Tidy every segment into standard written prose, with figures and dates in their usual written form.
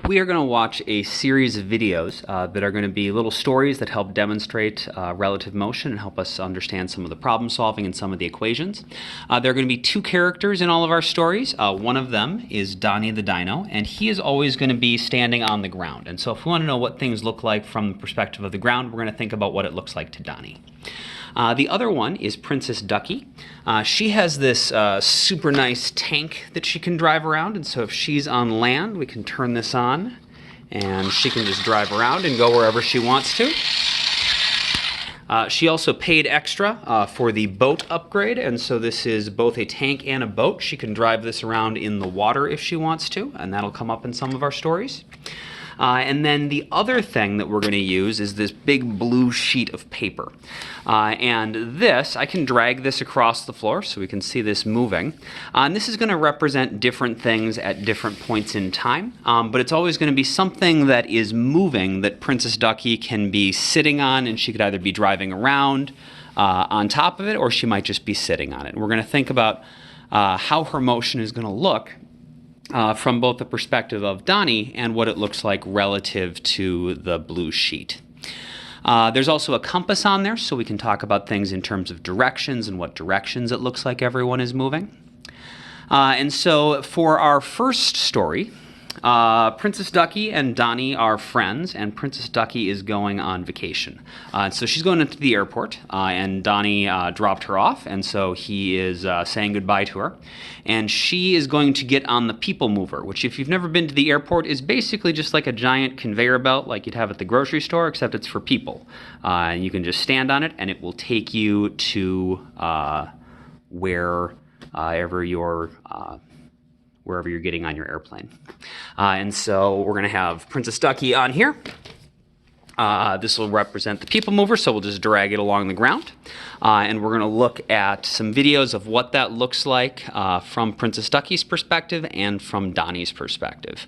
We are going to watch a series of videos that are going to be little stories that help demonstrate relative motion and help us understand some of the problem solving and some of the equations. There are going to be two characters in all of our stories. One of them is Donnie the Dino, and he is always going to be standing on the ground. And so if we want to know what things look like from the perspective of the ground, we're going to think about what it looks like to Donnie. The other one is Princess Ducky. She has this super nice tank that she can drive around, and so if she's on land, we can turn this on, and she can just drive around and go wherever she wants to. She also paid extra for the boat upgrade, and so this is both a tank and a boat. She can drive this around in the water if she wants to, and that'll come up in some of our stories. And then the other thing that we're going to use is this big blue sheet of paper. And this, I can drag this across the floor so we can see this moving. And this is going to represent different things at different points in time. But it's always going to be something that is moving that Princess Ducky can be sitting on, and she could either be driving around on top of it, or she might just be sitting on it. And we're going to think about how her motion is going to look from both the perspective of Donnie and what it looks like relative to the blue sheet. There's also a compass on there, so we can talk about things in terms of directions and what directions it looks like everyone is moving. And so for our first story, Princess Ducky and Donnie are friends, and Princess Ducky is going on vacation. So she's going into the airport, and Donnie dropped her off, and so he is saying goodbye to her. And she is going to get on the People Mover, which, if you've never been to the airport, is basically just like a giant conveyor belt like you'd have at the grocery store, except it's for people. And you can just stand on it, and it will take you to wherever you're getting on your airplane. And so we're going to have Princess Ducky on here. This will represent the People Mover, so we'll just drag it along the ground. And we're going to look at some videos of what that looks like from Princess Ducky's perspective and from Donnie's perspective.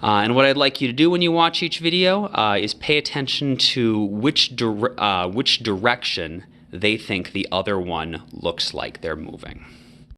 And what I'd like you to do when you watch each video is pay attention to which direction they think the other one looks like they're moving.